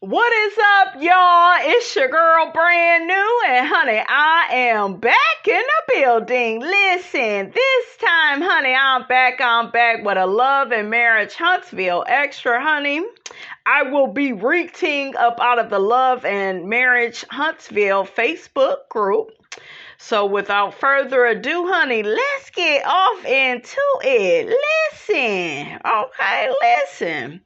What is up, y'all? It's your girl, brand new, and honey, I am back in the building. Listen, this time, honey, I'm back with a Love and Marriage Huntsville extra, honey. I will be reading up out of the Love and Marriage Huntsville Facebook group. So without further ado, honey, let's get off into it. Listen.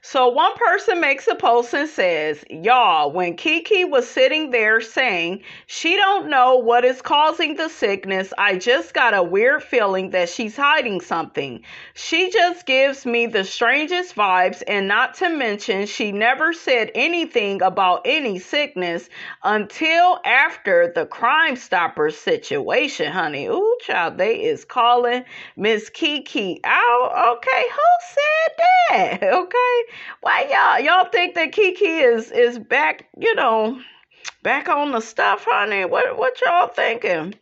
So one person makes a post and says, y'all, when Kiki was sitting there saying she don't know what is causing the sickness, I just got a weird feeling that she's hiding something. She just gives me the strangest vibes, and not to mention she never said anything about any sickness until after the Crime Stoppers situation, honey. Ooh, child, they is calling Miss Kiki out. Okay, who said that? Okay. Why y'all think that Kiki is back, back on the stuff, honey? What y'all thinking?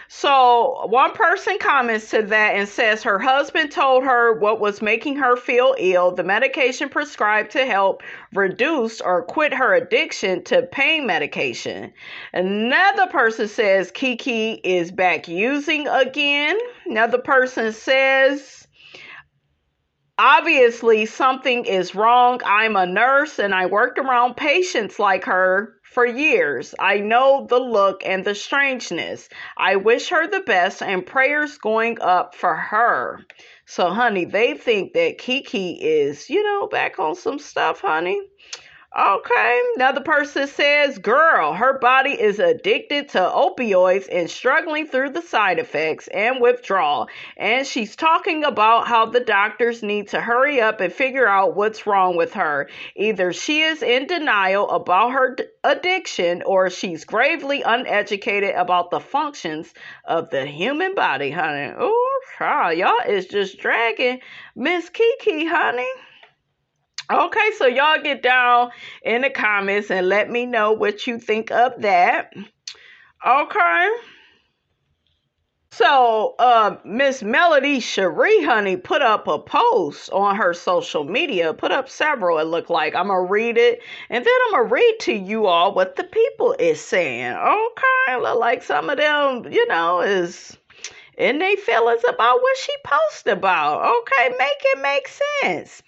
So one person comments to that and says her husband told her what was making her feel ill, the medication prescribed to help reduce or quit her addiction to pain medication. Another person says Kiki is back using again. Another person says, obviously, something is wrong. I'm a nurse and I worked around patients like her for years. I know the look and the strangeness. I wish her the best and prayers going up for her. So, honey, they think that Kiki is, back on some stuff, honey. Okay, another person says, girl, her body is addicted to opioids and struggling through the side effects and withdrawal. And she's talking about how the doctors need to hurry up and figure out what's wrong with her. Either she is in denial about her addiction or she's gravely uneducated about the functions of the human body, honey. Oh, y'all is just dragging Miss Kiki, honey. Okay, so y'all get down in the comments and let me know what you think of that. Okay. So, Miss Melodyshari, honey, put up a post on her social media, put up several, it looked like. I'm going to read it, and then I'm going to read to you all what the people is saying. Okay, look like some of them, is in their feelings about what she posted about. Okay, make it make sense.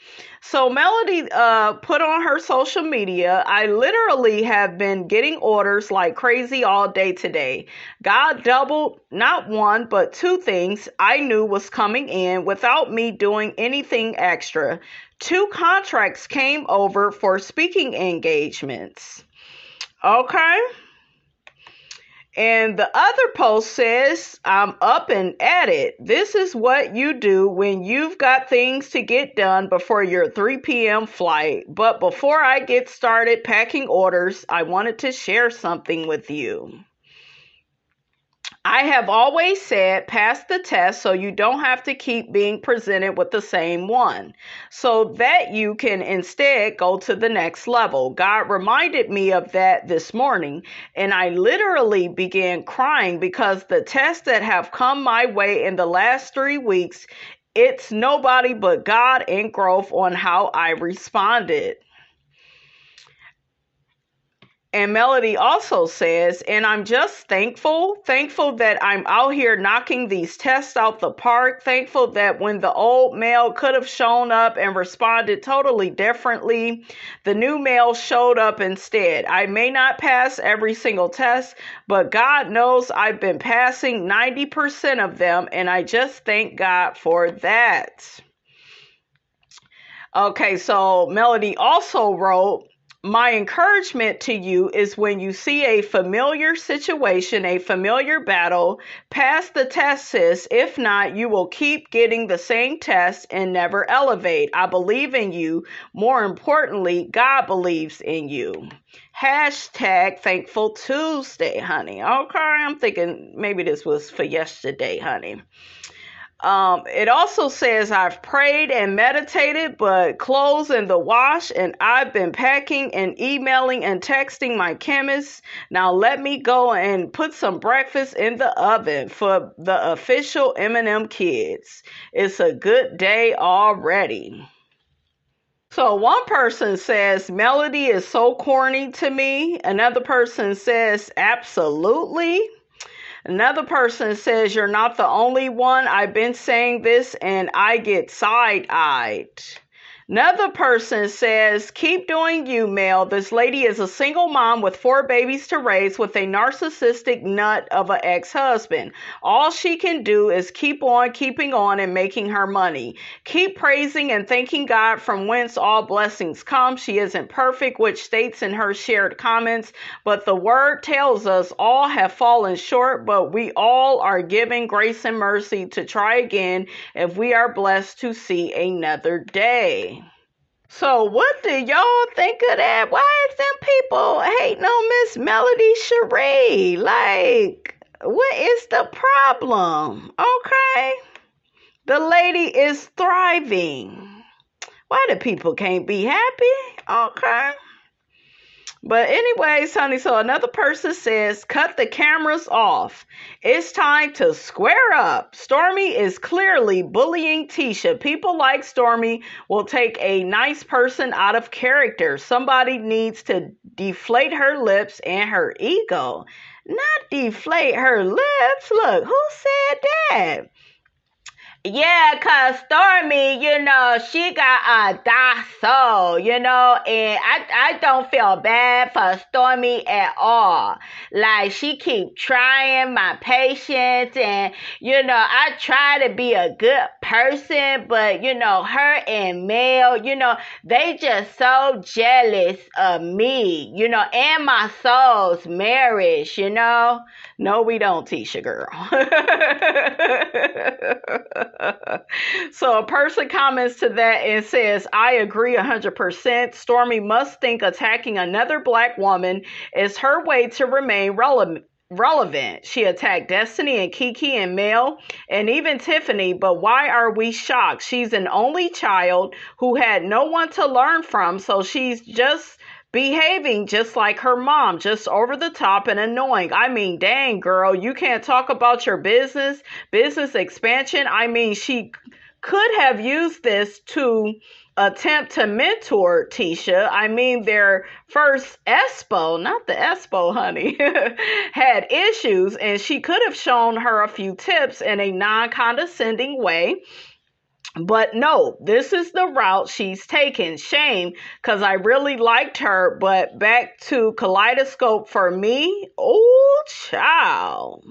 So Melody put on her social media, I literally have been getting orders like crazy all day today. God doubled not one, but two things I knew was coming in without me doing anything extra. 2 contracts came over for speaking engagements. Okay. And the other post says, I'm up and at it. This is what you do when you've got things to get done before your 3 p.m. flight. But before I get started packing orders, I wanted to share something with you. I have always said pass the test so you don't have to keep being presented with the same one, so that you can instead go to the next level. God reminded me of that this morning, and I literally began crying because the tests that have come my way in the last 3 weeks, it's nobody but God and growth on how I responded. And Melody also says, and I'm just thankful that I'm out here knocking these tests out the park. Thankful that when the old male could have shown up and responded totally differently, the new male showed up instead. I may not pass every single test, but God knows I've been passing 90% of them, and I just thank God for that. Okay, so Melody also wrote, my encouragement to you is when you see a familiar situation, a familiar battle, pass the test, sis. If not, you will keep getting the same test and never elevate. I believe in you. More importantly, God believes in you. Hashtag Thankful Tuesday, honey. Okay, I'm thinking maybe this was for yesterday, honey. It also says, I've prayed and meditated, but clothes in the wash, and I've been packing and emailing and texting my chemist. Now let me go and put some breakfast in the oven for the official M&M kids. It's a good day already. So one person says, Melody is so corny to me. Another person says, absolutely. Another person says, you're not the only one. I've been saying this and I get side-eyed. Another person says, keep doing you, Mel. This lady is a single mom with 4 babies to raise with a narcissistic nut of an ex-husband. All she can do is keep on keeping on and making her money. Keep praising and thanking God from whence all blessings come. She isn't perfect, which states in her shared comments, but the word tells us all have fallen short, but we all are given grace and mercy to try again if we are blessed to see another day. So what do y'all think of that? Why is them people hating on Miss melodyshari? Like, what is the problem? Okay. The lady is thriving. Why the people can't be happy? Okay. But anyways, honey, so another person says, cut the cameras off. It's time to square up. Stormi is clearly bullying Tisha. People like Stormi will take a nice person out of character. Somebody needs to deflate her lips and her ego. Not deflate her lips. Look, who said that? Yeah, 'cause Stormi, she got a dark soul, and I don't feel bad for Stormi at all. Like, she keep trying my patience, and, I try to be a good person, but, her and Mel, they just so jealous of me, and my soul's marriage, No, we don't, Tisha girl. So a person comments to that and says, I agree 100%. Stormi must think attacking another black woman is her way to remain relevant. She attacked Destiny and Kiki and Mel and even Tiffany, but why are we shocked? She's an only child who had no one to learn from, so she's just behaving just like her mom, just over the top and annoying. I mean, dang, girl, you can't talk about your business expansion. I mean, she could have used this to attempt to mentor Tisha. I mean, their first Espo, not the Espo, honey, had issues, and she could have shown her a few tips in a non-condescending way. But no, this is the route she's taken. Shame, because I really liked her. But back to Kaleidoscope for me. Oh, child.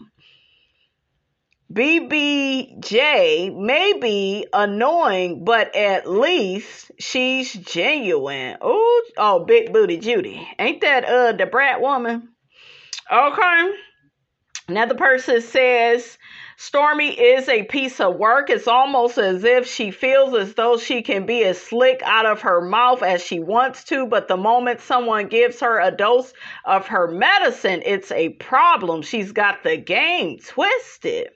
BBJ may be annoying, but at least she's genuine. Oh, Big Booty Judy. Ain't that the brat woman? Okay. Another person says, Stormi is a piece of work. It's almost as if she feels as though she can be as slick out of her mouth as she wants to, but the moment someone gives her a dose of her medicine, it's a problem. She's got the game twisted.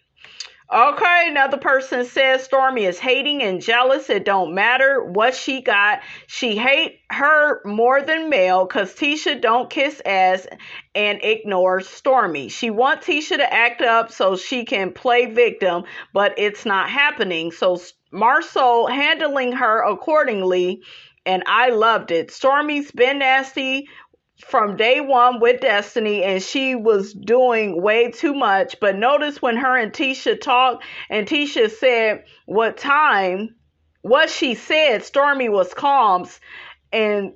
Okay, another person says Stormi is hating and jealous. It don't matter what she got. She hate her more than Mel because Tisha don't kiss ass and ignores Stormi. She wants Tisha to act up so she can play victim, but it's not happening. So Marsau handling her accordingly, and I loved it. Stormi's been nasty from day one with Destiny, and she was doing way too much. But notice when her and Tisha talked, and Tisha said what she said, Stormi was calm and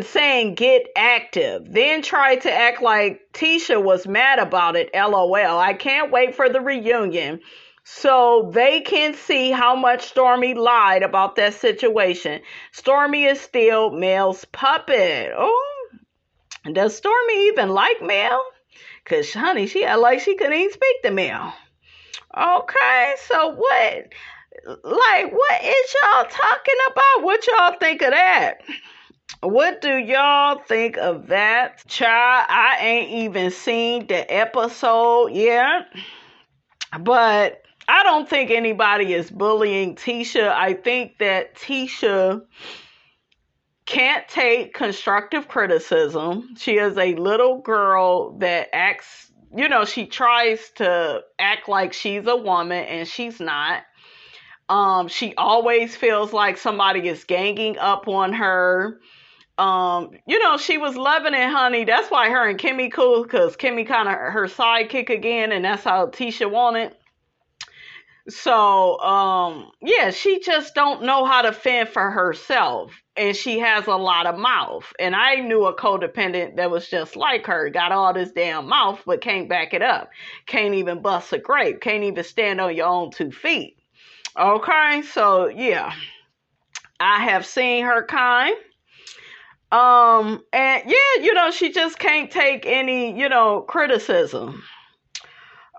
saying get active, then tried to act like Tisha was mad about it. LOL. I can't wait for the reunion so they can see how much Stormi lied about that situation. Stormi is still Mel's puppet. Oh, does Stormi even like Mel? Because, honey, she act like she couldn't even speak to Mel. Okay, so what is y'all talking about? What y'all think of that? What do y'all think of that? Child, I ain't even seen the episode yet. But I don't think anybody is bullying Tisha. I think that Tisha can't take constructive criticism. She is a little girl that acts, she tries to act like she's a woman and she's not. She always feels like somebody is ganging up on her. She was loving it, honey. That's why her and Kimmy cool, because Kimmy kind of her sidekick again, and that's how Tisha wanted. So, yeah, she just don't know how to fend for herself. And she has a lot of mouth. And I knew a codependent that was just like her. Got all this damn mouth, but can't back it up. Can't even bust a grape. Can't even stand on your own 2 feet. Okay, so yeah. I have seen her kind. And yeah, she just can't take any, criticism.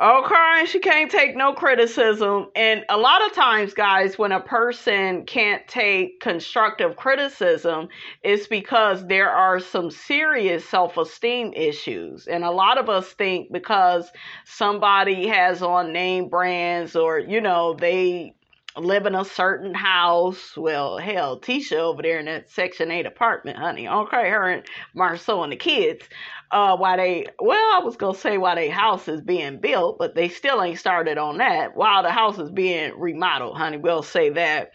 Okay, she can't take no criticism. And a lot of times, guys, when a person can't take constructive criticism, it's because there are some serious self-esteem issues. And a lot of us think because somebody has on name brands or, they live in a certain house. Well, hell, Tisha over there in that Section 8 apartment, honey. Okay, her and Marceau and the kids. I was going to say while their house is being built, but they still ain't started on that. While the house is being remodeled, honey, we'll say that.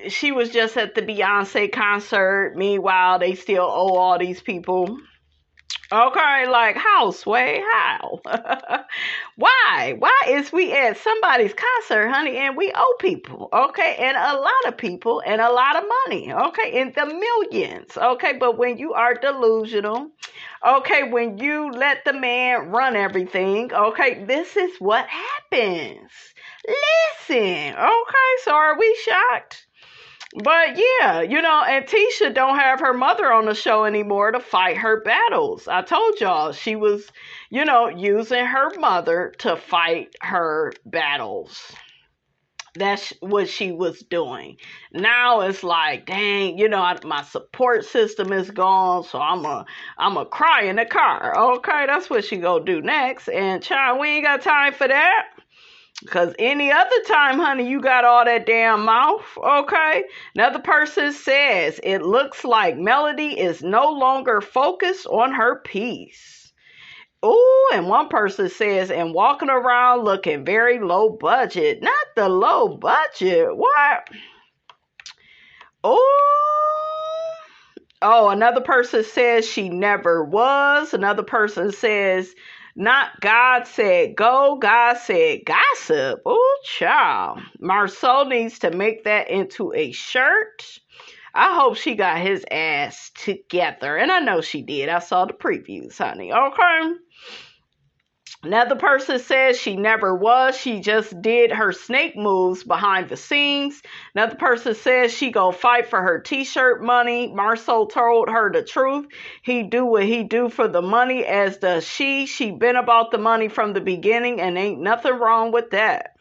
She was just at the Beyonce concert. Meanwhile, they still owe all these people. Okay, like how, Sway? How? Why? Why is we at somebody's concert, honey, and we owe people, okay? And a lot of people and a lot of money, okay? In the millions, okay? But when you are delusional, okay, when you let the man run everything, okay, this is what happens. Listen, okay? So are we shocked? But yeah, and Tisha don't have her mother on the show anymore to fight her battles. I told y'all she was, using her mother to fight her battles. That's what she was doing. Now it's like, dang, my support system is gone, so I'm a cry in the car. Okay, that's what she gonna do next. And child, we ain't got time for that. Because any other time, honey, you got all that damn mouth, okay? Another person says, it looks like Melody is no longer focused on her piece. Ooh, and one person says, and walking around looking very low budget. Not the low budget. What? Oh, another person says she never was. Another person says, not God said go, God said gossip. Oh, child. Marceau needs to make that into a shirt. I hope she got his ass together. And I know she did. I saw the previews, honey. Okay. Another person says she never was. She just did her snake moves behind the scenes. Another person says she go fight for her t-shirt money. Marceau told her the truth. He do what he do for the money, as does she. She been about the money from the beginning, and ain't nothing wrong with that.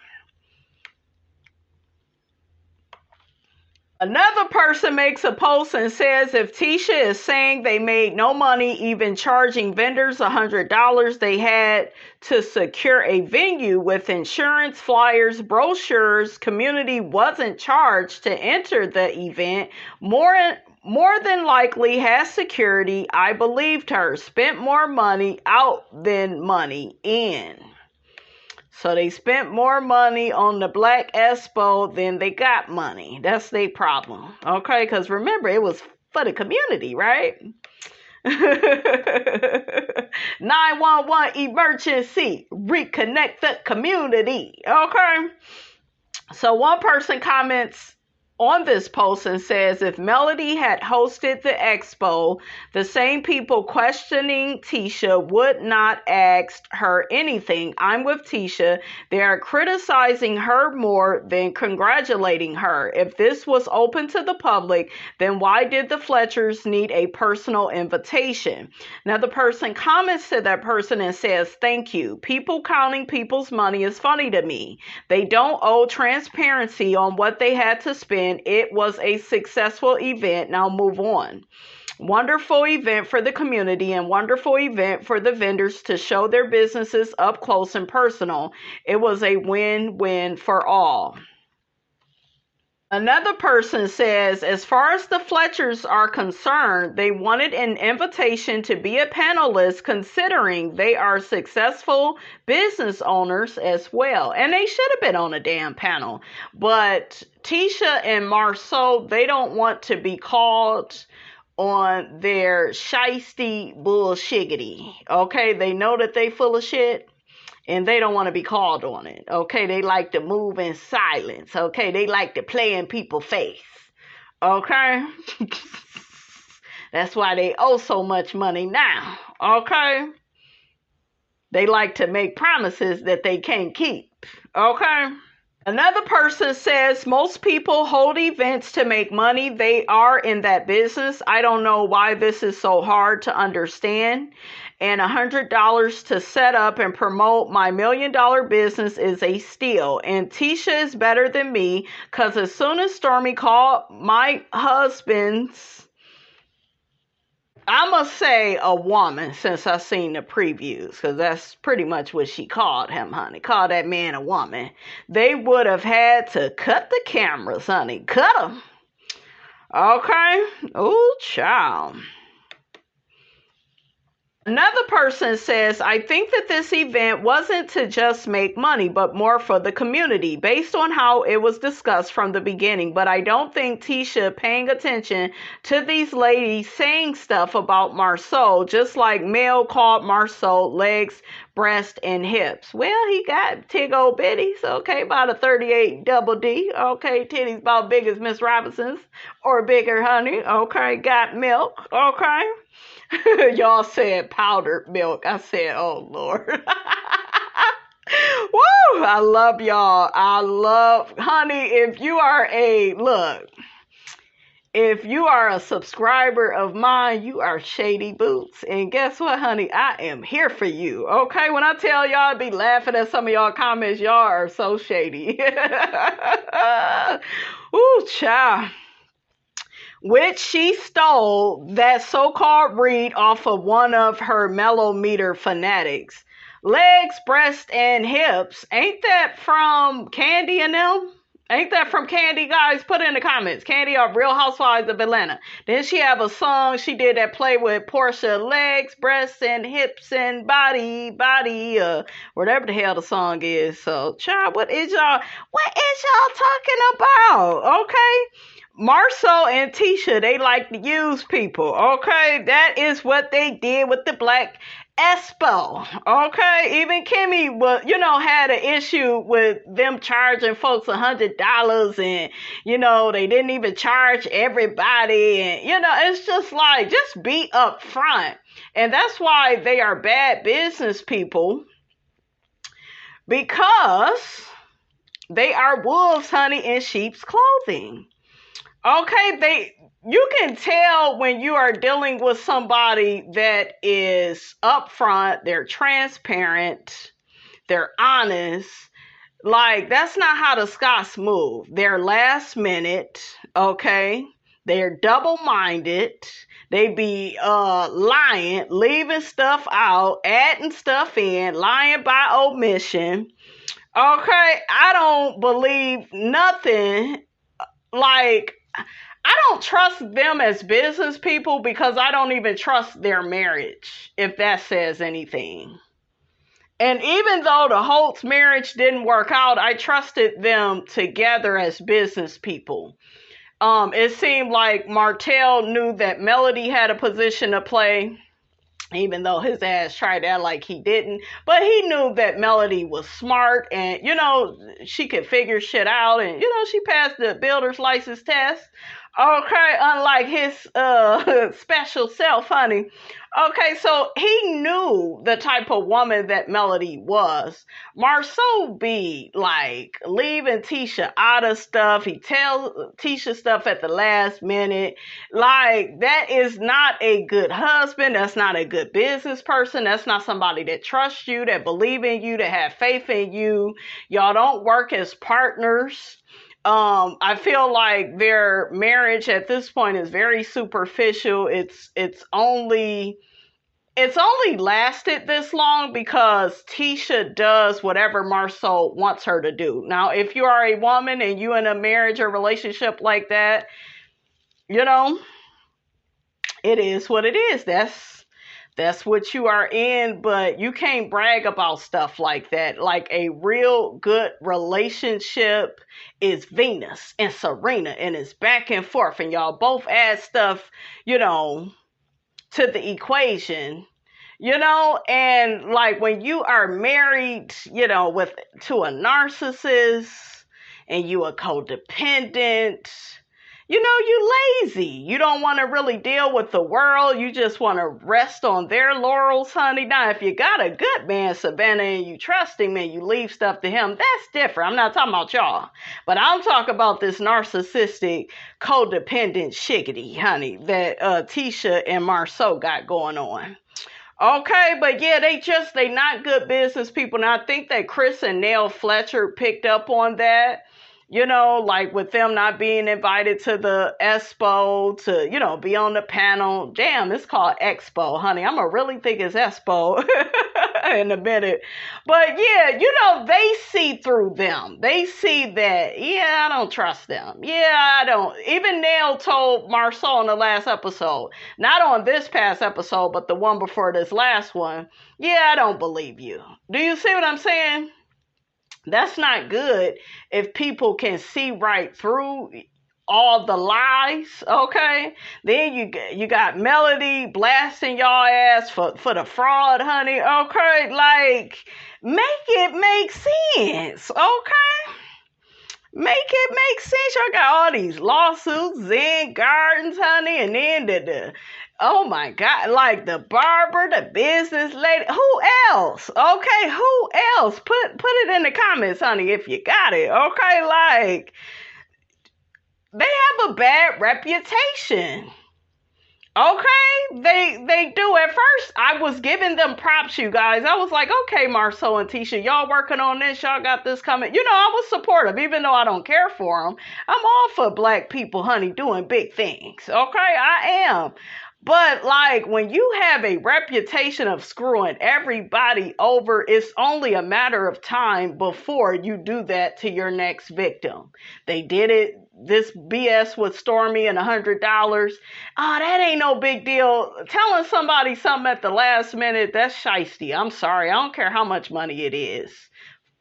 Another person makes a post and says if Tisha is saying they made no money even charging vendors $100 they had to secure a venue with insurance, flyers, brochures, community wasn't charged to enter the event, more than likely has security. I believed her. Spent more money out than money in. So they spent more money on the Black Expo than they got money. That's their problem. Okay, because remember, it was for the community, right? 911 emergency. Reconnect the community. Okay. So one person comments on this post and says, if Melody had hosted the expo, the same people questioning Tisha would not ask her anything. I'm with Tisha. They are criticizing her more than congratulating her. If this was open to the public, then why did the Fletchers need a personal invitation? Now the person comments to that person and says, thank you. People counting people's money is funny to me. They don't owe transparency on what they had to spend. It was a successful event. Now move on. Wonderful event for the community and wonderful event for the vendors to show their businesses up close and personal. It was a win-win for all. Another person says, as far as the Fletchers are concerned, they wanted an invitation to be a panelist considering they are successful business owners as well. And they should have been on a damn panel. But Tisha and Marceau, they don't want to be called on their shiesty bullshiggity. Okay, they know that they full of shit. And they don't want to be called on it. Okay, they like to move in silence. Okay, they like to play in people's face. Okay, that's why they owe so much money now. Okay, they like to make promises that they can't keep. Okay. Another person says most people hold events to make money. They are in that business. I don't know why this is so hard to understand. And $100 to set up and promote my $1 million business is a steal. And Tisha is better than me because as soon as Stormi called my husband's, I must say a woman since I've seen the previews, because that's pretty much what she called him, honey. Called that man a woman. They would have had to cut the cameras, honey. Cut them. Okay? Oh, child. Another person says, I think that this event wasn't to just make money, but more for the community, based on how it was discussed from the beginning. But I don't think Tisha paying attention to these ladies saying stuff about Marceau, just like Mel called Marceau legs, breast, and hips. Well, he got tig old bitties, okay, about a 38 double D, okay, titties about big as Miss Robinson's, or bigger, honey, okay, got milk, okay. Y'all said powdered milk. I said, oh, Lord. Woo! I love y'all. I love, honey, if you are a subscriber of mine, you are Shady Boots. And guess what, honey? I am here for you. Okay? When I tell y'all, I be laughing at some of y'all comments. Y'all are so shady. Ooh, child. Which she stole that so-called read off of one of her mellometer fanatics. Legs, breast, and hips. Ain't that from Candy and them? Ain't that from Candy, guys? Put it in the comments. Candy of Real Housewives of Atlanta. Then she have a song she did that play with Portia. Legs, breasts, and hips, and body, whatever the hell the song is. So, child, what is y'all talking about? Okay? Marceau and Tisha, they like to use people, okay? That is what they did with the Black Expo, okay? Even Kimmy, had an issue with them charging folks $100 and, they didn't even charge everybody. And, it's just like, just be up front. And that's why they are bad business people, because they are wolves, honey, in sheep's clothing. Okay, you can tell when you are dealing with somebody that is upfront, they're transparent, they're honest. Like, that's not how the Scots move. They're last minute, okay? They're double-minded. They be lying, leaving stuff out, adding stuff in, lying by omission. Okay, I don't believe nothing. Like, I don't trust them as business people because I don't even trust their marriage, if that says anything. And even though the Holtz marriage didn't work out, I trusted them together as business people. It seemed like Martell knew that Melody had a position to play, even though his ass tried to act like he didn't. But he knew that Melody was smart and, she could figure shit out. And, she passed the builder's license test. Okay, unlike his special self, honey. Okay, so he knew the type of woman that Melody was. Marceau be like leaving Tisha out of stuff. He tells Tisha stuff at the last minute. Like, that is not a good husband. That's not a good business person. That's not somebody that trusts you, that believe in you, that have faith in you. Y'all don't work as partners. I feel like their marriage at this point is very superficial. It's only it's only lasted this long because Tisha does whatever Marsau wants her to do. Now, if you are a woman and you in a marriage or relationship like that, you know, it is what it is. That's what you are in, but you can't brag about stuff like that. Like, a real good relationship is Venus and Serena, and it's back and forth, and y'all both add stuff, to the equation, and like when you are married, to a narcissist and you a codependent, you lazy. You don't want to really deal with the world. You just want to rest on their laurels, honey. Now, if you got a good man, Savannah, and you trust him and you leave stuff to him, that's different. I'm not talking about y'all. But I'm talking about this narcissistic, codependent shiggity, honey, that Tisha and Marsau got going on. Okay, but yeah, they not good business people. And I think that Chris and Nell Fletcher picked up on that. Like with them not being invited to the expo to, be on the panel. Damn, it's called expo, honey. I'm going to really think it's expo in a minute. But yeah, they see through them. They see that, yeah, I don't trust them. Yeah, I don't. Even Nell told Marsau in the last episode, not on this past episode, but the one before this last one. Yeah, I don't believe you. Do you see what I'm saying? That's not good if people can see right through all the lies, okay? Then you got Melody blasting y'all ass for the fraud, honey, okay? Like, make it make sense, okay? Make it make sense. Y'all got all these lawsuits, Zen Gardens, honey, and then the oh my God, like the barber, the business lady, who else? Okay, who else? Put it in the comments, honey, if you got it. Okay, like, they have a bad reputation. Okay, they do. At first, I was giving them props, you guys. I was like, okay, Marsau and Tisha, y'all working on this. Y'all got this coming. I was supportive, even though I don't care for them. I'm all for black people, honey, doing big things. Okay, I am. But like, when you have a reputation of screwing everybody over, it's only a matter of time before you do that to your next victim. They did it, this BS with Stormi and $100. That ain't no big deal. Telling somebody something at the last minute, that's shiesty. I'm sorry. I don't care how much money it is.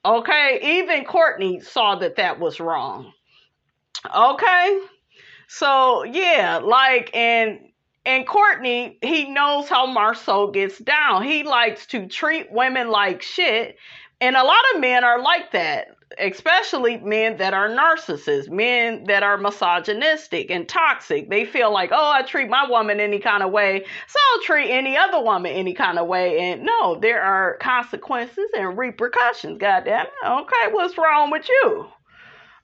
Okay? Even Corny saw that was wrong. Okay? So, yeah, like, and Corny, he knows how Marsau gets down. He likes to treat women like shit. And a lot of men are like that, especially men that are narcissists, men that are misogynistic and toxic. They feel like, oh, I treat my woman any kind of way, so I'll treat any other woman any kind of way. And no, there are consequences and repercussions, goddamn. Okay, what's wrong with you?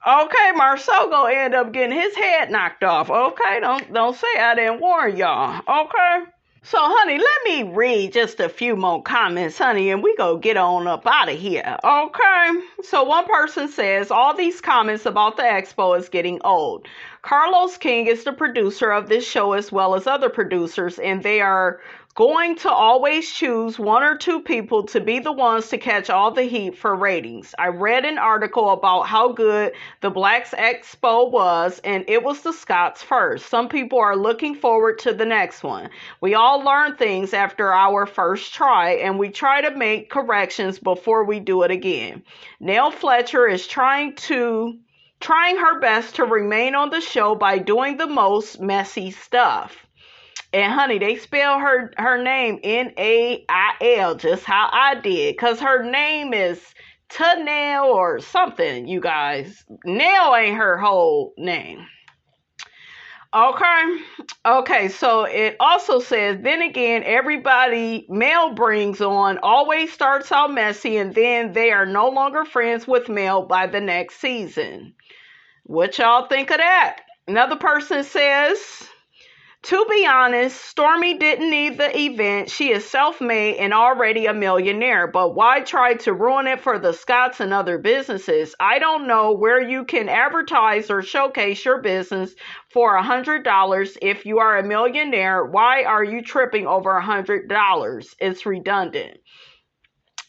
Okay, Marsau gonna end up getting his head knocked off. Okay, don't say I didn't warn y'all. Okay. So, honey, let me read just a few more comments, honey, and we go get on up out of here. Okay. So one person says, all these comments about the expo is getting old. Carlos King is the producer of this show as well as other producers, and they are going to always choose one or two people to be the ones to catch all the heat for ratings. I read an article about how good the Blacks Expo was, and it was the Scotts first. Some people are looking forward to the next one. We all learn things after our first try, and we try to make corrections before we do it again. Nell Fletcher is trying her best to remain on the show by doing the most messy stuff. And honey, they spell her name Nail, just how I did. Because her name is Tanel or something, you guys. Nail ain't her whole name. Okay, so it also says, then again, everybody Mel brings on always starts out messy, and then they are no longer friends with Mel by the next season. What y'all think of that? Another person says, To be honest, Stormi didn't need the event. She is self-made and already a millionaire. But why try to ruin it for the Scotts and other businesses? I don't know where you can advertise or showcase your business for $100. If you are a millionaire, why are you tripping over $100? It's redundant.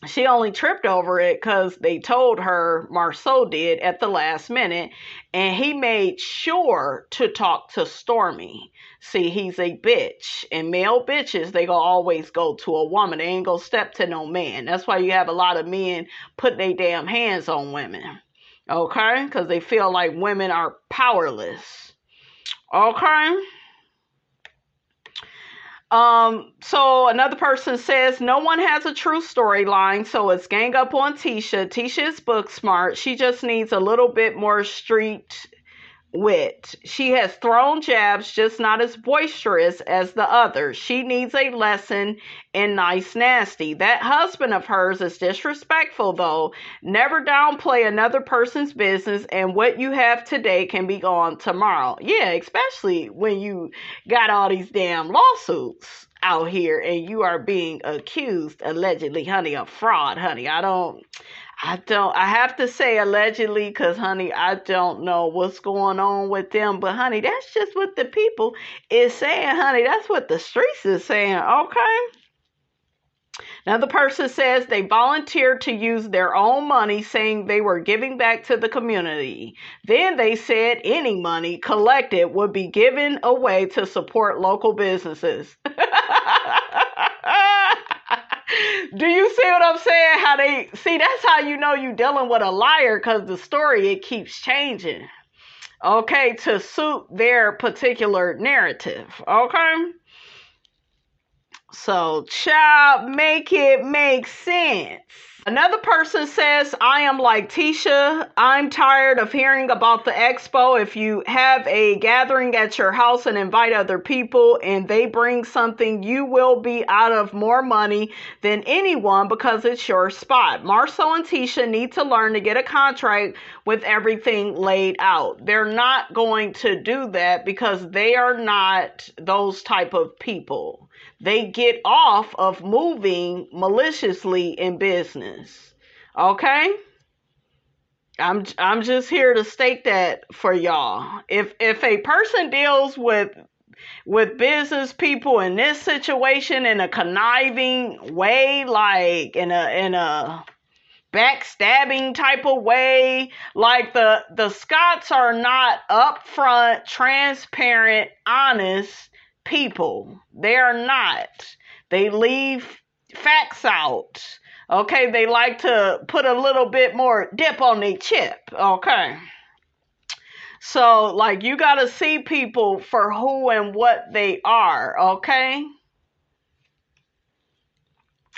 She only tripped over it because they told her, Marceau did, at the last minute, and he made sure to talk to Stormi. See, he's a bitch, and male bitches, they gonna always go to a woman. They ain't gonna step to no man. That's why you have a lot of men putting their damn hands on women, okay? Because they feel like women are powerless, okay? So another person says, no one has a true storyline, so it's gang up on Tisha. Tisha is book smart. She just needs a little bit more street wit. She has thrown jabs, just not as boisterous as the others. She needs a lesson in nice nasty. That husband of hers is disrespectful, though. Never downplay another person's business, and what you have today can be gone tomorrow. Yeah, especially when you got all these damn lawsuits out here and you are being accused, allegedly, honey, of fraud, honey. I have to say allegedly because, honey, I don't know what's going on with them. But, honey, that's just what the people is saying, honey. That's what the streets is saying, okay? Another person says they volunteered to use their own money, saying they were giving back to the community. Then they said any money collected would be given away to support local businesses. Do you see what I'm saying? That's how you know you're dealing with a liar, because the story, it keeps changing. Okay, to suit their particular narrative. Okay? So, child, make it make sense. Another person says, I am like Tisha. I'm tired of hearing about the expo. If you have a gathering at your house and invite other people and they bring something, you will be out of more money than anyone because it's your spot. Marceau and Tisha need to learn to get a contract with everything laid out. They're not going to do that because they are not those type of people. They get off of moving maliciously in business. Okay? I'm just here to state that for y'all. If a person deals with business people in this situation in a conniving way, like in a backstabbing type of way, like the Scotts are not upfront, transparent, honest people. They are not. They leave facts out. Okay, they like to put a little bit more dip on their chip. Okay. So, like, you got to see people for who and what they are. Okay.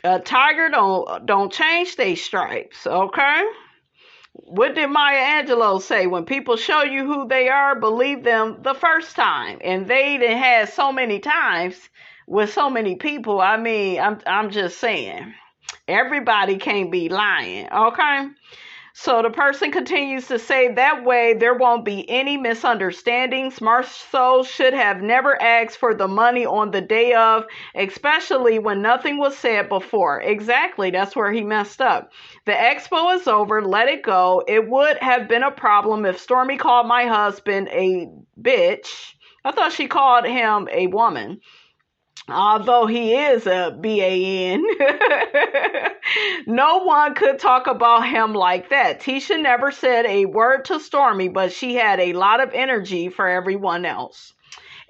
A tiger don't change their stripes. Okay. What did Maya Angelou say? When people show you who they are, believe them the first time. And they done had so many times with so many people. I mean, I'm just saying, everybody can't be lying, okay? So the person continues to say, that way there won't be any misunderstandings. Marceau should have never asked for the money on the day of, especially when nothing was said before. Exactly, that's where he messed up. The expo is over, let it go. It would have been a problem if Stormi called my husband a bitch. I thought she called him a woman. Although he is a BAN, no one could talk about him like that. Tisha never said a word to Stormi, but she had a lot of energy for everyone else.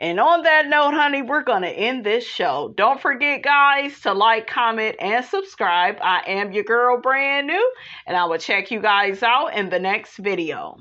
And on that note, honey, we're going to end this show. Don't forget, guys, to like, comment, and subscribe. I am your girl, brand new, and I will check you guys out in the next video.